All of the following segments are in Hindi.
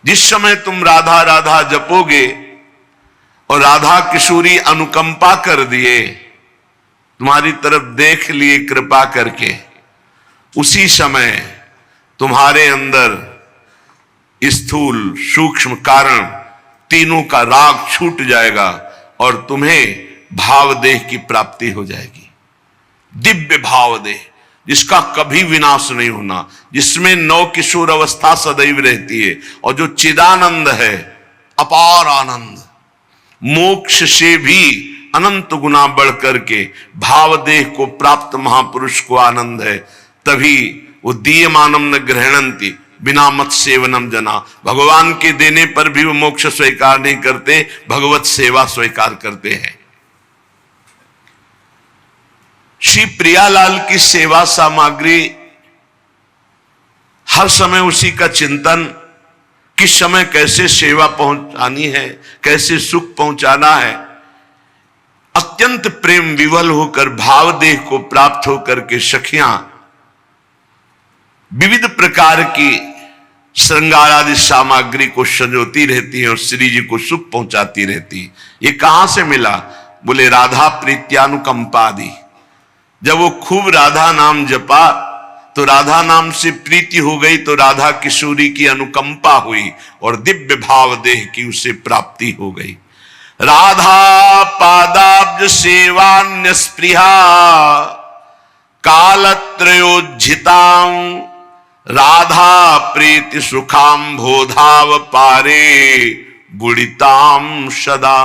जिस समय तुम राधा राधा जपोगे और राधा किशोरी अनुकंपा कर दिए, तुम्हारी तरफ देख लिए कृपा करके, उसी समय तुम्हारे अंदर स्थूल सूक्ष्म कारण तीनों का राग छूट जाएगा और तुम्हें भाव देह की प्राप्ति हो जाएगी। दिव्य भाव देह जिसका कभी विनाश नहीं होना, जिसमें नव किशोर अवस्था सदैव रहती है और जो चिदानंद है, अपार आनंद, मोक्ष से भी अनंत गुना बढ़ करके भाव देह को प्राप्त महापुरुष को आनंद है। तभी वो दीयमानम न ग्रहणंती बिना मत सेवनम जना, भगवान के देने पर भी वो मोक्ष स्वीकार नहीं करते, भगवत सेवा स्वीकार करते हैं। श्री प्रियालाल की सेवा सामग्री हर समय उसी का चिंतन, किस समय कैसे सेवा पहुंचानी है, कैसे सुख पहुंचाना है। अत्यंत प्रेम विवल होकर भाव देह को प्राप्त होकर के सखियां विविध प्रकार की श्रृंगार आदि सामग्री को सजोती रहती है और श्री जी को सुख पहुंचाती रहती है। ये कहां से मिला? बोले राधा प्रीत्यानुकंपादि। जब वो खूब राधा नाम जपा तो राधा नाम से प्रीति हो गई, तो राधा किशोरी की अनुकंपा हुई और दिव्य भाव देह की उसे प्राप्ति हो गई। राधा पादाब्ज सेवान्य स्पृहा कालत्रयोज्झितां राधा प्रीति सुखाम बोधाव पारे बुड़िताम सदा।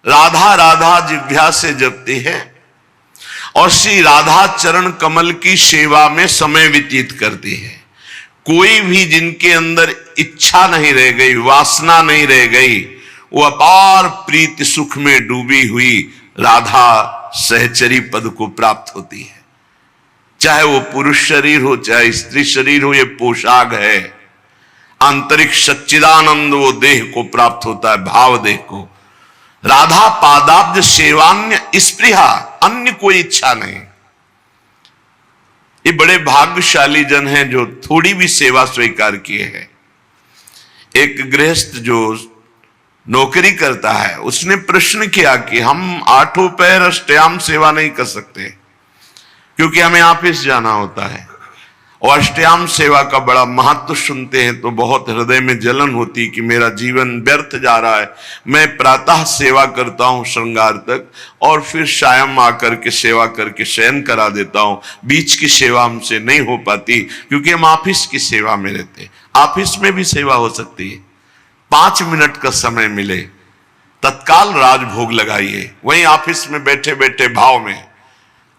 राधा राधा जिह्वा से जपती है और श्री राधा चरण कमल की सेवा में समय व्यतीत करती है। कोई भी जिनके अंदर इच्छा नहीं रह गई, वासना नहीं रह गई, वो अपार प्रीति सुख में डूबी हुई राधा सहचरी पद को प्राप्त होती है। चाहे वो पुरुष शरीर हो चाहे स्त्री शरीर हो, ये पोशाक है। आंतरिक सच्चिदानंद वो देह को प्राप्त होता है, भाव देह को। राधा पादाब्ज सेवान्य स्पृहा, अन्य कोई इच्छा नहीं। ये बड़े भाग्यशाली जन हैं जो थोड़ी भी सेवा स्वीकार किए हैं। एक गृहस्थ जो नौकरी करता है, उसने प्रश्न किया कि हम आठों पैर अष्टयाम सेवा नहीं कर सकते क्योंकि हमें ऑफिस जाना होता है, और अष्टयाम सेवा का बड़ा महत्व सुनते हैं तो बहुत हृदय में जलन होती कि मेरा जीवन व्यर्थ जा रहा है। मैं प्रातः सेवा करता हूं श्रृंगार तक और फिर शायम आकर के सेवा करके शयन करा देता हूं, बीच की सेवा हमसे नहीं हो पाती क्योंकि हम ऑफिस की सेवा में रहते। ऑफिस में भी सेवा हो सकती है, 5 मिनट का समय मिले तत्काल राजभोग लगाइए। वहीं ऑफिस में बैठे बैठे भाव में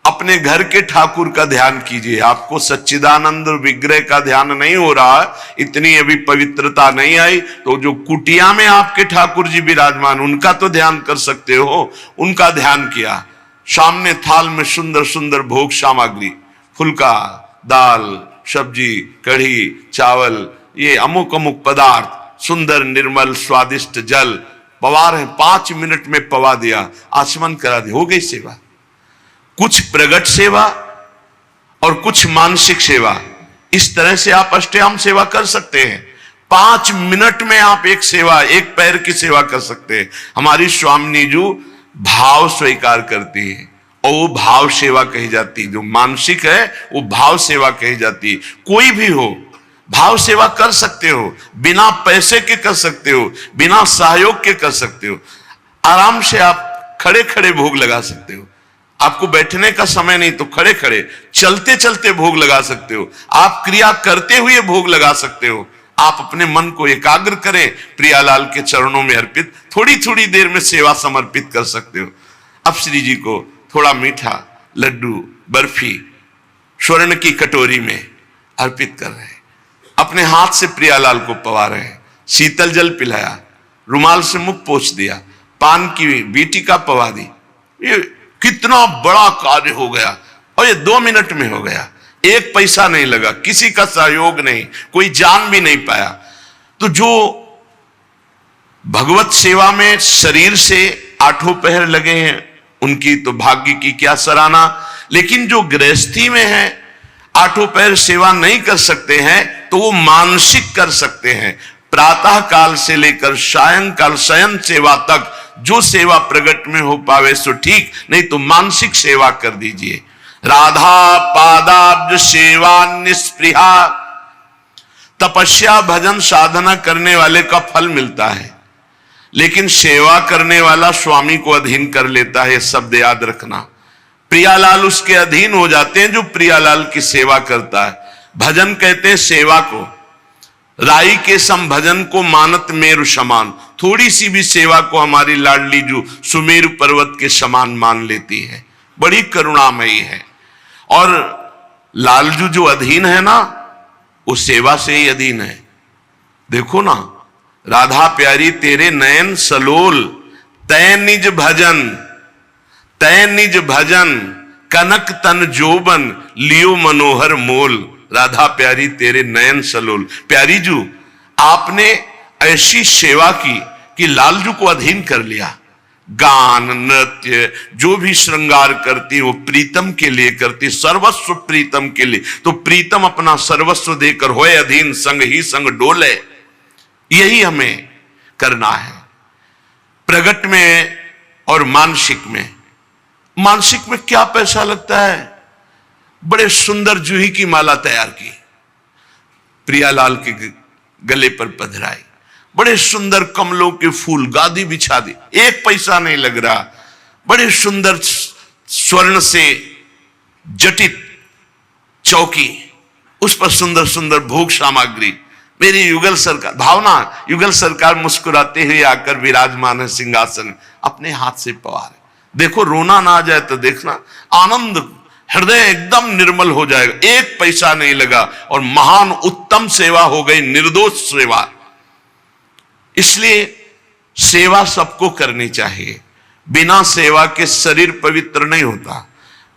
अपने घर के ठाकुर का ध्यान कीजिए। आपको सच्चिदानंद विग्रह का ध्यान नहीं हो रहा, इतनी अभी पवित्रता नहीं आई, तो जो कुटिया में आपके ठाकुर जी विराजमान उनका तो ध्यान कर सकते हो। उनका ध्यान किया, सामने थाल में सुंदर सुंदर भोग सामग्री, फुल्का, दाल, सब्जी, कढ़ी, चावल, ये अमुक अमुक पदार्थ, सुंदर निर्मल स्वादिष्ट जल पवा रहे। 5 मिनट में पवा दिया, आचमन करा दिया, हो गई सेवा। कुछ प्रगट सेवा और कुछ मानसिक सेवा, इस तरह से आप अष्टयाम सेवा कर सकते हैं। 5 मिनट में आप एक सेवा, एक पैर की सेवा कर सकते हैं। हमारी स्वामिनी जी भाव स्वीकार करती है और वो भाव सेवा कही जाती है। जो मानसिक है वो भाव सेवा कही जाती है। कोई भी हो भाव सेवा कर सकते हो, बिना पैसे के कर सकते हो, बिना सहयोग के कर सकते हो। आराम से आप खड़े खड़े भोग लगा सकते हो। आपको बैठने का समय नहीं तो खड़े खड़े चलते चलते भोग लगा सकते हो। आप क्रिया करते हुए भोग लगा सकते हो। आप अपने मन को एकाग्र करें, प्रियालाल के चरणों में अर्पित थोड़ी थोड़ी देर में सेवा समर्पित कर सकते हो। अब श्री जी को थोड़ा मीठा, लड्डू, बर्फी स्वर्ण की कटोरी में अर्पित कर रहे हैं। अपने हाथ से प्रियालाल को पवा रहे हैं। शीतल जल पिलाया, रुमाल से मुख पोंछ दिया, पान की बीटी का पवा दी। ये कितना बड़ा कार्य हो गया और ये 2 मिनट में हो गया। 1 पैसा नहीं लगा, किसी का सहयोग नहीं, कोई जान भी नहीं पाया। तो जो भगवत सेवा में शरीर से 8 पहर लगे हैं उनकी तो भाग्य की क्या सराहना। लेकिन जो गृहस्थी में है 8 पहर सेवा नहीं कर सकते हैं तो वो मानसिक कर सकते हैं। प्रातः काल से लेकर सायंकाल शयन सेवा तक जो सेवा प्रगट में हो पावे सो ठीक, नहीं तो मानसिक सेवा कर दीजिए। राधा पादाब्ज सेवा निस्पृहा, तपस्या भजन साधना करने वाले का फल मिलता है, लेकिन सेवा करने वाला स्वामी को अधीन कर लेता है, शब्द याद रखना। प्रियालाल उसके अधीन हो जाते हैं जो प्रियालाल की सेवा करता है। भजन कहते हैं सेवा को, राई के सम भजन को मानत मेरु समान, थोड़ी सी भी सेवा को हमारी लाडली जो सुमेरु पर्वत के समान मान लेती है, बड़ी करुणामयी है। और लालजू जो अधीन है ना, वो सेवा से ही अधीन है। देखो ना, राधा प्यारी तेरे नयन सलोल, तय निज भजन, तय निज भजन, कनक तन जोबन, लियो मनोहर मोल। राधा प्यारी तेरे नयन सलोल, प्यारी जू आपने ऐसी सेवा की कि लालजू को अधीन कर लिया। गान नृत्य जो भी श्रृंगार करती वो प्रीतम के लिए करती, सर्वस्व प्रीतम के लिए। तो प्रीतम अपना सर्वस्व देकर होए अधीन, संग ही संग डोले। यही हमें करना है प्रगट में और मानसिक में। मानसिक में क्या पैसा लगता है? बड़े सुंदर जूही की माला तैयार की, प्रियालाल के गले पर पधराई, बड़े सुंदर कमलों के फूल, गादी बिछा दी, एक पैसा नहीं लग रहा। बड़े सुंदर स्वर्ण से जटित चौकी, उस पर सुंदर सुंदर भोग सामग्री। मेरी युगल सरकार, भावना युगल सरकार मुस्कुराते हुए आकर विराजमान है सिंहासन, अपने हाथ से पवार है। देखो रोना ना आ जाए तो देखना, आनंद हृदय एकदम निर्मल हो जाएगा। एक पैसा नहीं लगा और महान उत्तम सेवा हो गई, निर्दोष सेवा। इसलिए सेवा सबको करनी चाहिए। बिना सेवा के शरीर पवित्र नहीं होता,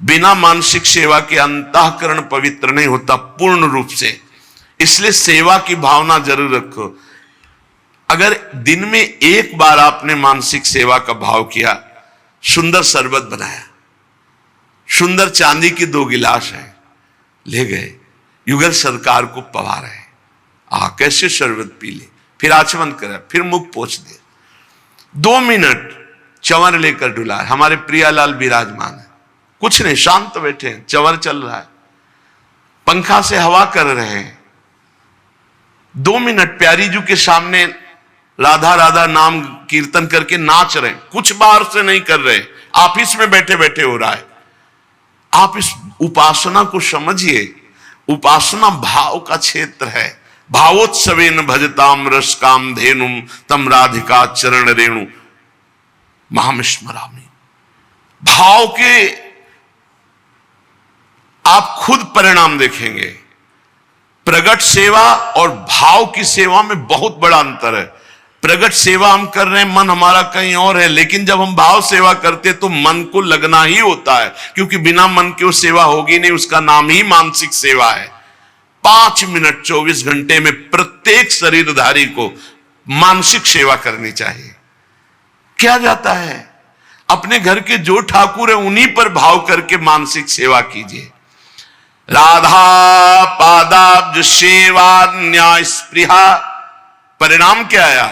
बिना मानसिक सेवा के अंतःकरण पवित्र नहीं होता पूर्ण रूप से। इसलिए सेवा की भावना जरूर रखो। अगर दिन में एक बार आपने मानसिक सेवा का भाव किया, सुंदर शरबत बनाया, सुंदर चांदी की 2 गिलास है, ले गए, युगल सरकार को पवा रहे, कैसे शरबत पी ले, फिर आचमन करे, फिर मुख पोंछ दे, 2 मिनट चंवर लेकर डुला। हमारे प्रियालाल विराजमान है, कुछ नहीं, शांत बैठे हैं, चंवर चल रहा है, पंखा से हवा कर रहे हैं। 2 मिनट प्यारी जू के सामने राधा राधा नाम कीर्तन करके नाच रहे हैं, कुछ बाहर से नहीं कर रहे, ऑफिस में बैठे बैठे हो रहा है। आप इस उपासना को समझिए। उपासना भाव का क्षेत्र है। भावोत्सवेन भजताम रस काम धेनुम तम राधिका चरण रेणु महाम स्मरामि। भाव के आप खुद परिणाम देखेंगे। प्रगट सेवा और भाव की सेवा में बहुत बड़ा अंतर है। प्रगट सेवा हम कर रहे हैं, मन हमारा कहीं और है, लेकिन जब हम भाव सेवा करते तो मन को लगना ही होता है, क्योंकि बिना मन के वो सेवा होगी नहीं। उसका नाम ही मानसिक सेवा है। 5 मिनट 24 घंटे में प्रत्येक शरीरधारी को मानसिक सेवा करनी चाहिए। क्या जाता है, अपने घर के जो ठाकुर है उन्हीं पर भाव करके मानसिक सेवा कीजिए। राधा पादाब्ज सेवा न्याय स्पृहा, परिणाम क्या आया?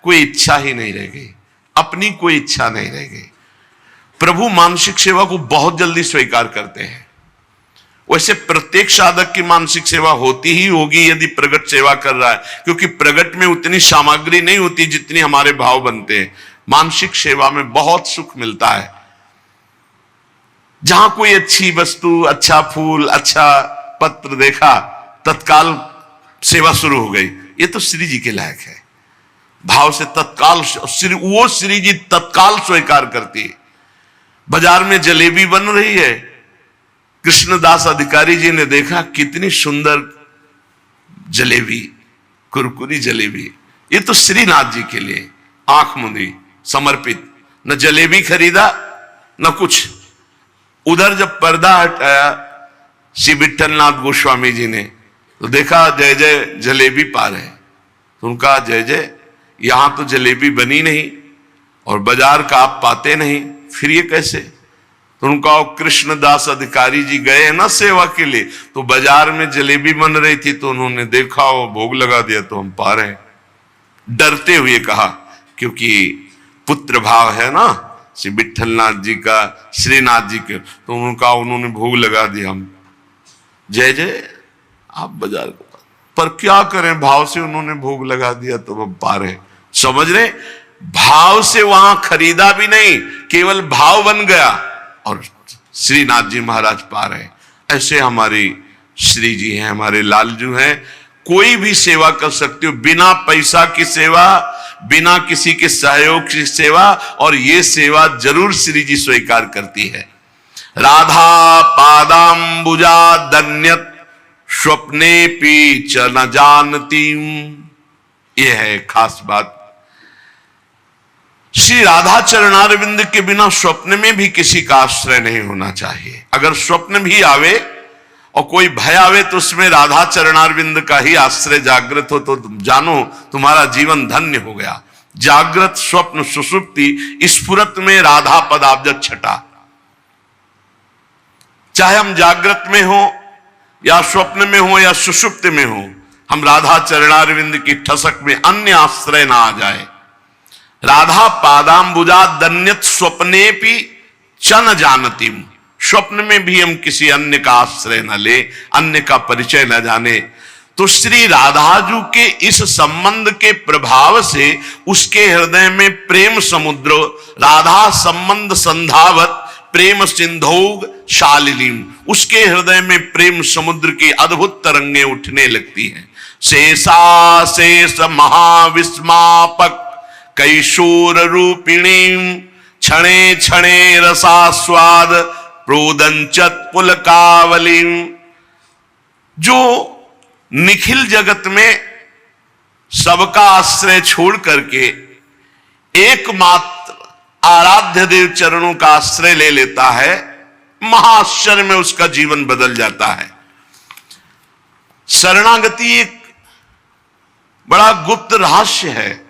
कोई इच्छा ही नहीं रह गई, अपनी कोई इच्छा नहीं रह गई। प्रभु मानसिक सेवा को बहुत जल्दी स्वीकार करते हैं। वैसे प्रत्येक साधक की मानसिक सेवा होती ही होगी यदि प्रगट सेवा कर रहा है, क्योंकि प्रगट में उतनी सामग्री नहीं होती जितनी हमारे भाव बनते हैं। मानसिक सेवा में बहुत सुख मिलता है। जहां कोई अच्छी वस्तु, अच्छा फूल, अच्छा पत्र देखा, तत्काल सेवा शुरू हो गई। ये तो श्री जी के लायक है। भाव से तत्काल वो श्री जी तत्काल स्वीकार करती है। बाजार में जलेबी बन रही है, कृष्णदास अधिकारी जी ने देखा कितनी सुंदर जलेबी, कुरकुरी जलेबी, ये तो श्रीनाथ जी के लिए आंख मुंदी समर्पित। न जलेबी खरीदा न कुछ। उधर जब पर्दा हटाया श्री विठलनाथ गोस्वामी जी ने, तो देखा जय जय जलेबी पा रहे। तो उनका जय जय, यहां तो जलेबी बनी नहीं और बाजार का आप पाते नहीं, फिर ये कैसे? तो उनका कृष्णदास अधिकारी जी गए ना सेवा के लिए, तो बाजार में जलेबी बन रही थी, तो उन्होंने देखा और भोग लगा दिया, तो हम पा रहे हैं। डरते हुए कहा, क्योंकि पुत्र भाव है ना श्री विठलनाथ जी का, श्रीनाथ जी के, तो उनका उन्होंने भोग लगा दिया। हम जय जय आप बाजार पर क्या करें, भाव से उन्होंने भोग लगा दिया तो वो पा रहे, समझ रहे, भाव से वहां खरीदा भी नहीं, केवल भाव बन गया और श्रीनाथ जी महाराज पा रहे। ऐसे हमारी श्री जी हैं, हमारे लालजू हैं, कोई भी सेवा कर सकते हो, बिना पैसा की सेवा, बिना किसी के सहयोग की सेवा, और ये सेवा जरूर श्री जी स्वीकार करती है। राधा पादाम्बुजा दन्यत स्वप्ने पी च न जानती, यह है खास बात। श्री राधा चरणारविंद के बिना स्वप्न में भी किसी का आश्रय नहीं होना चाहिए। अगर स्वप्न भी आवे और कोई भय आवे तो उसमें राधा चरणारविंद का ही आश्रय जागृत हो तो जानो तुम्हारा जीवन धन्य हो गया। जागृत स्वप्न सुषुप्ति स्फुरत में राधा पदाब्ज छटा। चाहे हम जागृत में हो या स्वप्न में हो या सुषुप्त में हो, हम राधा चरणारविंद की ठसक में अन्य आश्रय ना आ जाए। राधा पादाम्बुजा दन्यत स्वप्ने पी च न जानती, स्वप्न में भी हम किसी अन्य का आश्रय न ले, अन्य का परिचय न जाने। तो श्री राधाजू के इस संबंध के प्रभाव से उसके हृदय में प्रेम समुद्र, राधा संबंध संधावत प्रेम सिंधोग शालिनीम, उसके हृदय में प्रेम समुद्र की अद्भुत तरंगें उठने लगती हैं। शेषा शेष महाविस्मापक कैशोर रूपिणी, क्षणे क्षणे रसास्वाद प्रोदंचत पुलकावली, जो निखिल जगत में सबका आश्रय छोड़ करके एकमात्र आराध्य देव चरणों का आश्रय ले लेता है, महाआश्चर्य में उसका जीवन बदल जाता है। शरणागति एक बड़ा गुप्त रहस्य है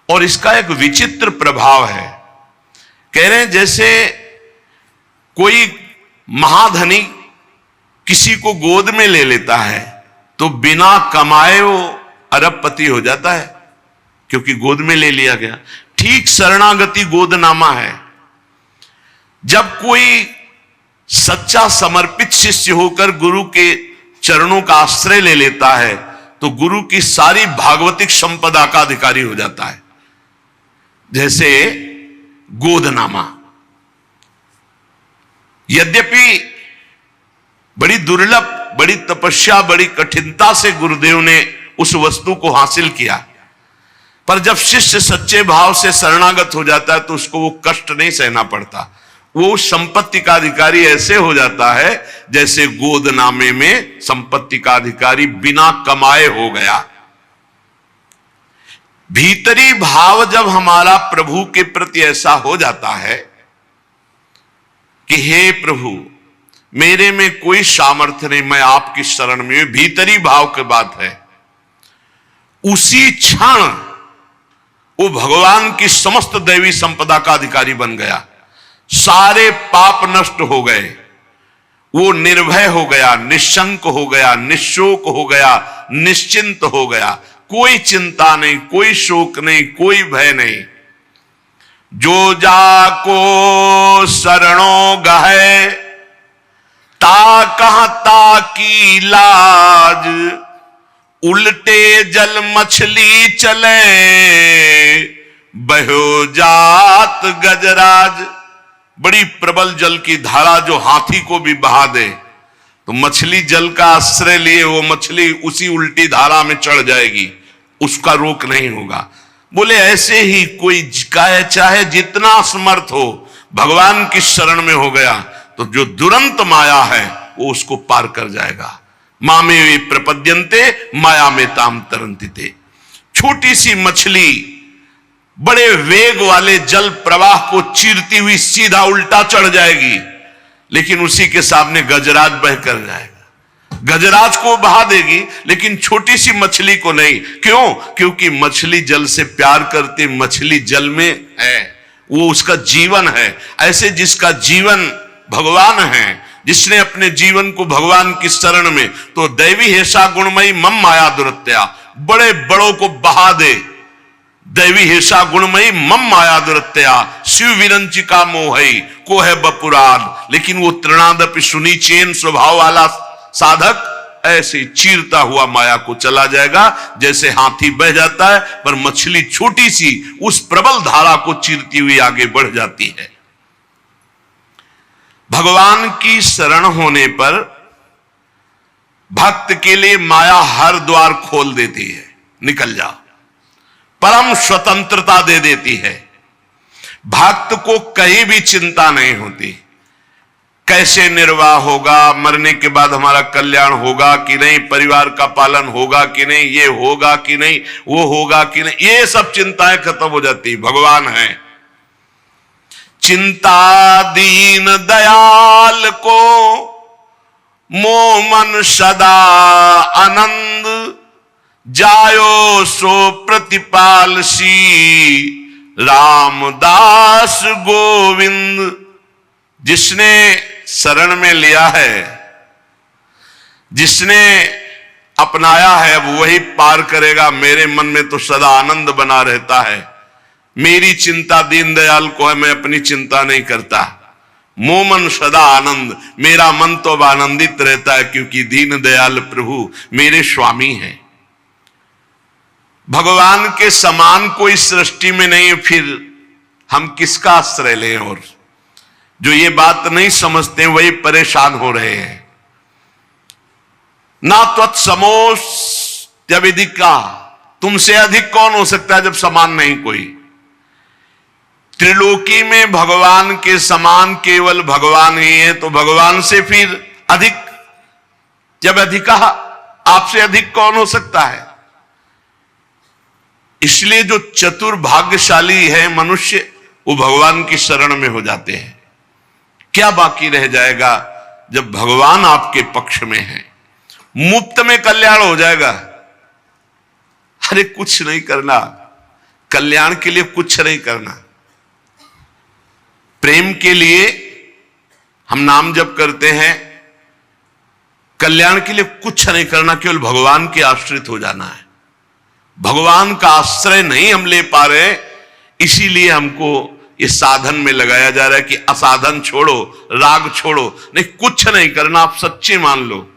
और इसका एक विचित्र प्रभाव है। कह रहे हैं जैसे कोई महाधनी किसी को गोद में ले लेता है तो बिना कमाए वो अरबपति हो जाता है, क्योंकि गोद में ले लिया गया। ठीक शरणागति गोदनामा है। जब कोई सच्चा समर्पित शिष्य होकर गुरु के चरणों का आश्रय ले लेता है तो गुरु की सारी भागवतिक संपदा का अधिकारी हो जाता है। जैसे गोदनामा, यद्यपि बड़ी दुर्लभ, बड़ी तपस्या, बड़ी कठिनता से गुरुदेव ने उस वस्तु को हासिल किया, पर जब शिष्य सच्चे भाव से शरणागत हो जाता है तो उसको वो कष्ट नहीं सहना पड़ता। वो संपत्ति का अधिकारी ऐसे हो जाता है जैसे गोदनामे में संपत्ति का अधिकारी बिना कमाए हो गया। भीतरी भाव जब हमारा प्रभु के प्रति ऐसा हो जाता है कि हे प्रभु मेरे में कोई सामर्थ्य नहीं, मैं आपकी शरण में, भीतरी भाव की बात है, उसी क्षण वो भगवान की समस्त दैवी संपदा का अधिकारी बन गया। सारे पाप नष्ट हो गए, वो निर्भय हो गया, निशंक हो गया, निशोक हो गया, निश्चिंत हो गया। कोई चिंता नहीं, कोई शोक नहीं, कोई भय नहीं। जो जाको शरणों गहे ता कहता की लाज, उल्टे जल मछली चले बहो जात गजराज। बड़ी प्रबल जल की धारा जो हाथी को भी बहा दे तो मछली जल का आश्रय लिए वो मछली उसी उल्टी धारा में चढ़ जाएगी, उसका रोक नहीं होगा। बोले ऐसे ही कोई चाहे जितना समर्थ हो, भगवान की शरण में हो गया तो जो दुरंत माया है वो उसको पार कर जाएगा। मामे वे प्रपद्यन्ते माया में ताम तरंतिते। छोटी सी मछली बड़े वेग वाले जल प्रवाह को चीरती हुई सीधा उल्टा चढ़ जाएगी, लेकिन उसी के सामने गजराज बहकर जाएगा। गजराज को बहा देगी लेकिन छोटी सी मछली को नहीं। क्यों? क्योंकि मछली जल से प्यार करती, मछली जल में है, वो उसका जीवन है। ऐसे जिसका जीवन भगवान है, जिसने अपने जीवन को भगवान की शरण में, तो दैवी हेषा गुणमयी मम माया दुरत्या, बड़े बड़ों को बहा दे, दैवी हिसा गुणमयी मम माया दुरत्या शिव विरंचिका मोहई को है बपुरान। लेकिन वो तृणादपि सुनी चेन स्वभाव वाला साधक ऐसे चीरता हुआ माया को चला जाएगा, जैसे हाथी बह जाता है पर मछली छोटी सी उस प्रबल धारा को चीरती हुई आगे बढ़ जाती है। भगवान की शरण होने पर भक्त के लिए माया हर द्वार खोल देती है, निकल जाओ, परम स्वतंत्रता दे देती है। भक्त को कहीं भी चिंता नहीं होती, कैसे निर्वाह होगा, मरने के बाद हमारा कल्याण होगा कि नहीं, परिवार का पालन होगा कि नहीं, ये होगा कि नहीं, वो होगा कि नहीं, ये सब चिंताएं खत्म हो जाती। भगवान है चिंता दीन दयाल को मोह मन सदा आनंद, जायो सो प्रतिपाल सी रामदास गोविंद। जिसने शरण में लिया है, जिसने अपनाया है, वो वही पार करेगा। मेरे मन में तो सदा आनंद बना रहता है। मेरी चिंता दीनदयाल को है, मैं अपनी चिंता नहीं करता। मोह मन सदा आनंद, मेरा मन तो अब आनंदित रहता है क्योंकि दीनदयाल प्रभु मेरे स्वामी हैं। भगवान के समान कोई सृष्टि में नहीं है, फिर हम किसका आश्रय लें? और जो ये बात नहीं समझते वही परेशान हो रहे हैं। ना त्वत्समोस त्यविदिका, तुमसे अधिक कौन हो सकता है जब समान नहीं कोई। त्रिलोकी में भगवान के समान केवल भगवान ही है, तो भगवान से फिर अधिक जब अधिका, आपसे अधिक कौन हो सकता है। इसलिए जो चतुर भाग्यशाली है मनुष्य, वो भगवान की शरण में हो जाते हैं। क्या बाकी रह जाएगा जब भगवान आपके पक्ष में है? मुफ्त में कल्याण हो जाएगा। अरे कुछ नहीं करना, कल्याण के लिए कुछ नहीं करना। प्रेम के लिए हम नाम जप करते हैं, कल्याण के लिए कुछ नहीं करना, केवल भगवान के आश्रित हो जाना है। भगवान का आश्रय नहीं हम ले पा रहे, इसीलिए हमको इस साधन में लगाया जा रहा है कि असाधन छोड़ो, राग छोड़ो। नहीं, कुछ नहीं करना, आप सच्चे मान लो,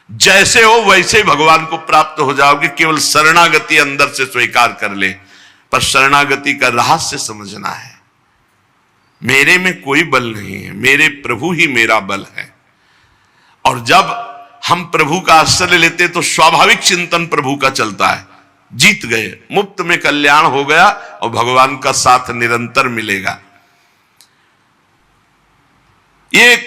जैसे हो वैसे भगवान को प्राप्त हो जाओगे। केवल शरणागति अंदर से स्वीकार कर ले। पर शरणागति का रहस्य समझना है। मेरे में कोई बल नहीं है, मेरे प्रभु ही मेरा बल है। और जब हम प्रभु का आश्रय लेते तो स्वाभाविक चिंतन प्रभु का चलता है। जीत गए, मुफ्त में कल्याण हो गया और भगवान का साथ निरंतर मिलेगा। ये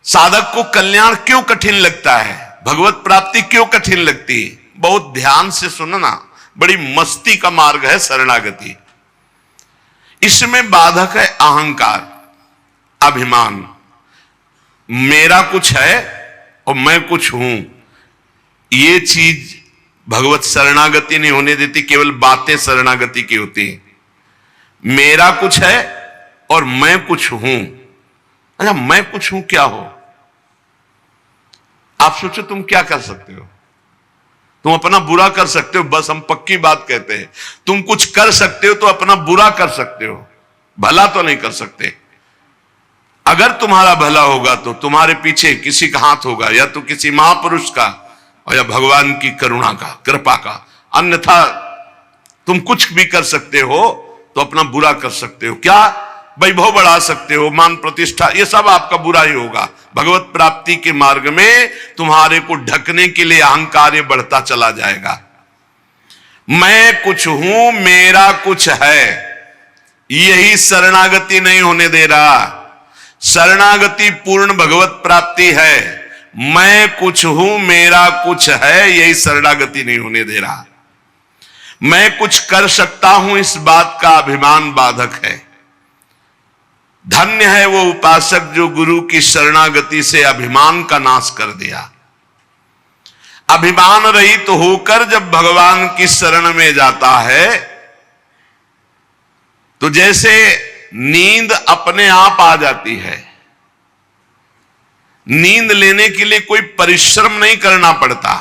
साधक को कल्याण क्यों कठिन लगता है, भगवत प्राप्ति क्यों कठिन लगती है? बहुत ध्यान से सुनना, बड़ी मस्ती का मार्ग है शरणागति। इसमें बाधक है अहंकार, अभिमान। मेरा कुछ है और मैं कुछ हूं, ये चीज भगवत शरणागति नहीं होने देती। केवल बातें शरणागति की होती हैं। मेरा कुछ है और मैं कुछ हूं। अच्छा, मैं कुछ हूं क्या हो? आप सोचो तुम क्या कर सकते हो? तुम अपना बुरा कर सकते हो, बस हम पक्की बात कहते हैं। तुम कुछ कर सकते हो तो अपना बुरा कर सकते हो, भला तो नहीं कर सकते। अगर तुम्हारा भला होगा तो तुम्हारे पीछे किसी का हाथ होगा, या तो किसी महापुरुष का और या भगवान की करुणा का, कृपा का। अन्यथा तुम कुछ भी कर सकते हो तो अपना बुरा कर सकते हो। क्या? वैभव बढ़ा सकते हो, मान प्रतिष्ठा, ये सब आपका बुरा ही होगा। भगवत प्राप्ति के मार्ग में तुम्हारे को ढकने के लिए अहंकार बढ़ता चला जाएगा। मैं कुछ हूं, मेरा कुछ है, यही शरणागति नहीं होने दे रहा। शरणागति पूर्ण भगवत प्राप्ति है। मैं कुछ हूं, मेरा कुछ है, यही शरणागति नहीं होने दे रहा। मैं कुछ कर सकता हूं, इस बात का अभिमान बाधक है। धन्य है वो उपासक जो गुरु की शरणागति से अभिमान का नाश कर दिया। अभिमान रहित तो होकर जब भगवान की शरण में जाता है तो जैसे नींद अपने आप आ जाती है। नींद लेने के लिए कोई परिश्रम नहीं करना पड़ता।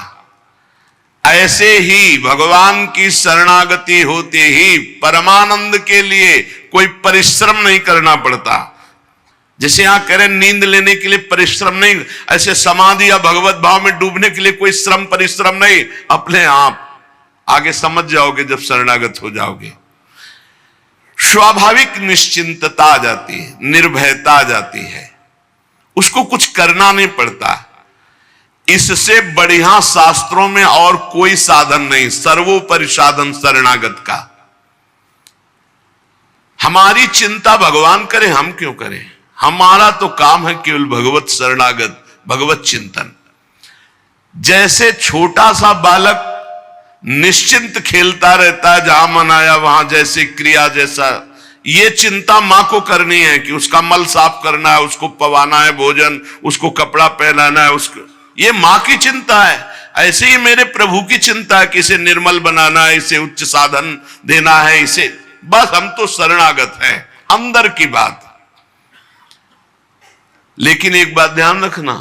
ऐसे ही भगवान की शरणागति होते ही परमानंद के लिए कोई परिश्रम नहीं करना पड़ता। जैसे यहां कह रहे नींद लेने के लिए परिश्रम नहीं, ऐसे समाधि या भगवत भाव में डूबने के लिए कोई श्रम परिश्रम नहीं, अपने आप आगे समझ जाओगे जब शरणागत हो जाओगे। स्वाभाविक निश्चिंतता आ जाती है, निर्भयता आ जाती है, उसको कुछ करना नहीं पड़ता। इससे बढ़िया शास्त्रों में और कोई साधन नहीं, सर्वोपरि साधन शरणागत का। हमारी चिंता भगवान करे, हम क्यों करें? हमारा तो काम है केवल भगवत शरणागत, भगवत चिंतन। जैसे छोटा सा बालक निश्चिंत खेलता रहता है, जहां मन आया वहां जैसे क्रिया, जैसा ये चिंता मां को करनी है कि उसका मल साफ करना है, उसको पवाना है भोजन, उसको कपड़ा पहनाना है, उसको, ये मां की चिंता है। ऐसे ही मेरे प्रभु की चिंता है कि इसे निर्मल बनाना है, इसे उच्च साधन देना है, इसे, बस हम तो शरणागत हैं, अंदर की बात। लेकिन एक बात ध्यान रखना,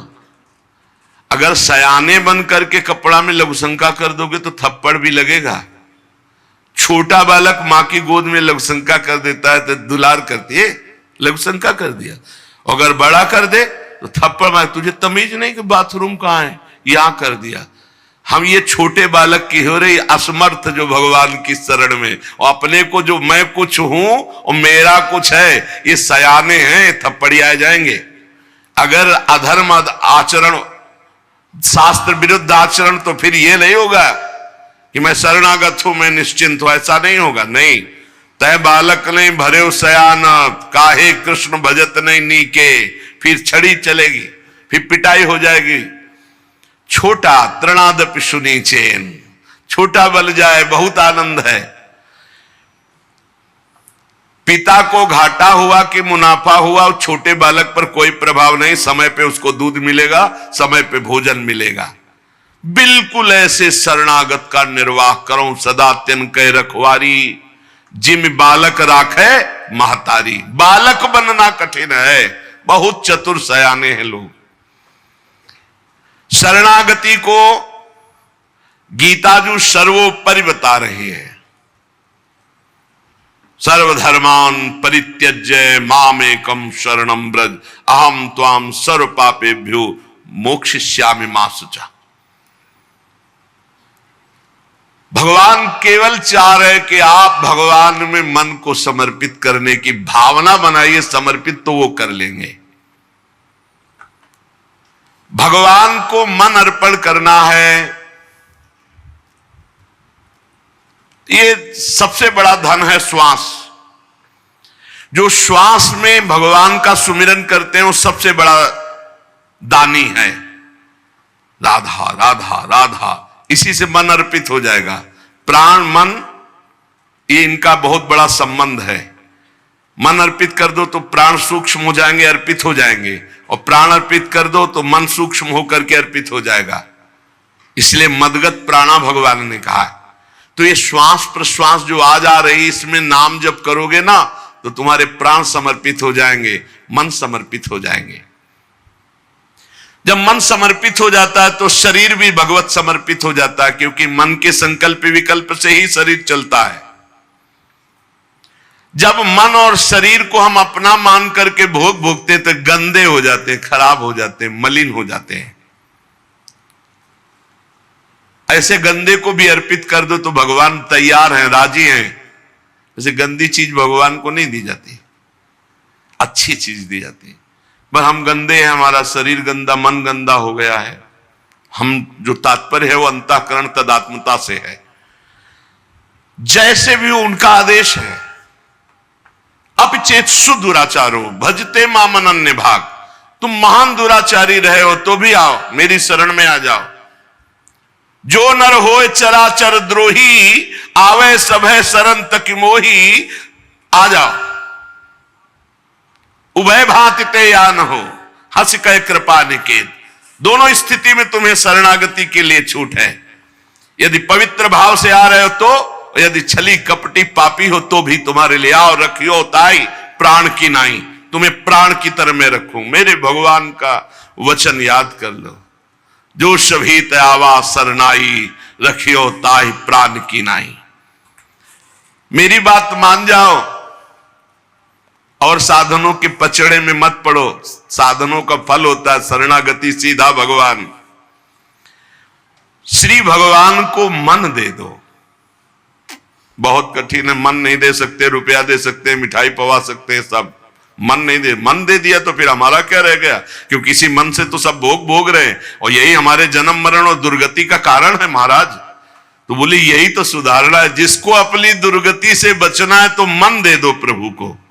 अगर सयाने बन करके कपड़ा में लघुशंका कर दोगे तो थप्पड़ भी लगेगा। छोटा बालक मां की गोद में लघुशंका कर देता है तो दुलार करती है, लघुशंका कर दिया। अगर बड़ा कर दे तो थप्पड़ मार, तुझे तमीज नहीं कि बाथरूम कहां है, यहां कर दिया। हम ये छोटे बालक की हो रही असमर्थ जो भगवान की शरण में, और अपने को जो मैं कुछ हूं और मेरा कुछ है, ये सयाने हैं, थप्पड़ियाए जाएंगे। अगर अधर्म आचरण, शास्त्र विरुद्ध आचरण, तो फिर ये नहीं होगा कि मैं शरणागत हूं, मैं निश्चिंत हूं, ऐसा नहीं होगा। नहीं, तय बालक नहीं भरे सयान, काहे कृष्ण भजत नहीं नीके, फिर छड़ी चलेगी, फिर पिटाई हो जाएगी। छोटा तृणादपि सुनी चैन, छोटा बल जाए बहुत आनंद है। पिता को घाटा हुआ कि मुनाफा हुआ, छोटे बालक पर कोई प्रभाव नहीं, समय पे उसको दूध मिलेगा, समय पे भोजन मिलेगा। बिल्कुल ऐसे शरणागत का निर्वाह करो, सदा तिन कह रखवारी, जिम बालक राखे महतारी। बालक बनना कठिन है, बहुत चतुर सयाने हैं लोग। शरणागति को गीताजू सर्वोपरि बता रही है। सर्वधर्मान परित्यज्य मामेकम शरणं व्रज, अहम त्वाम सर्व पापेभ्यो मोक्षयिष्यामि मा शुचा। भगवान केवल चाह रहे कि आप भगवान में मन को समर्पित करने की भावना बनाइए, समर्पित तो वो कर लेंगे। भगवान को मन अर्पण करना है, ये सबसे बड़ा धन है श्वास। जो श्वास में भगवान का सुमिरन करते हैं वो सबसे बड़ा दानी है। राधा राधा राधा, इसी से मन अर्पित हो जाएगा। प्राण मन, ये इनका बहुत बड़ा संबंध है। मन अर्पित कर दो तो प्राण सूक्ष्म हो जाएंगे, अर्पित हो जाएंगे, और प्राण अर्पित कर दो तो मन सूक्ष्म होकर के अर्पित हो जाएगा। इसलिए मदगत प्राणा भगवान ने कहा है। तो ये श्वास प्रश्वास जो आज आ रही, इसमें नाम जप करोगे ना तो तुम्हारे प्राण समर्पित हो जाएंगे, मन समर्पित हो जाएंगे। जब मन समर्पित हो जाता है तो शरीर भी भगवत समर्पित हो जाता है, क्योंकि मन के संकल्प विकल्प से ही शरीर चलता है। जब मन और शरीर को हम अपना मान करके भोगते हैं तो गंदे हो जाते हैं, खराब हो जाते हैं, मलिन हो जाते हैं। ऐसे गंदे को भी अर्पित कर दो तो भगवान तैयार हैं, राजी हैं। ऐसे गंदी चीज भगवान को नहीं दी जाती, अच्छी चीज दी जाती है। पर हम गंदे हैं, हमारा शरीर गंदा, मन गंदा हो गया है। हम जो तात्पर्य है वो अंतःकरण तदात्मता से है। जैसे भी उनका आदेश है, अपचेत सुदुराचारो भजते मामन अन्य भाग। तुम महान दुराचारी रहे हो तो भी आओ, मेरी शरण में आ जाओ। जो नर होए चराचर द्रोही, आवे सभय शरण तक मोही। आ जाओ, उभय भांति ते या न हो, हंस कह कृपा निकेत। दोनों स्थिति में तुम्हें शरणागति के लिए छूट है। यदि पवित्र भाव से आ रहे हो तो, यदि छली कपटी पापी हो तो भी तुम्हारे लिए आओ। रखियो ताई प्राण की नाई, तुम्हें प्राण की तरह मैं रखूं। मेरे भगवान का वचन याद कर लो, जो सभी आवा सरनाई, रखियो ताहि प्राण की नाई। मेरी बात मान जाओ और साधनों के पचड़े में मत पड़ो। साधनों का फल होता है शरणागति, सीधा भगवान। श्री भगवान को मन दे दो। बहुत कठिन है, मन नहीं दे सकते, रुपया दे सकते, मिठाई पवा सकते हैं, सब मन नहीं दे। मन दे दिया तो फिर हमारा क्या रह गया? क्योंकि इसी मन से तो सब भोग भोग रहे हैं और यही हमारे जन्म मरण और दुर्गति का कारण है महाराज। तो बोले यही तो सुधारना है। जिसको अपनी दुर्गति से बचना है तो मन दे दो प्रभु को।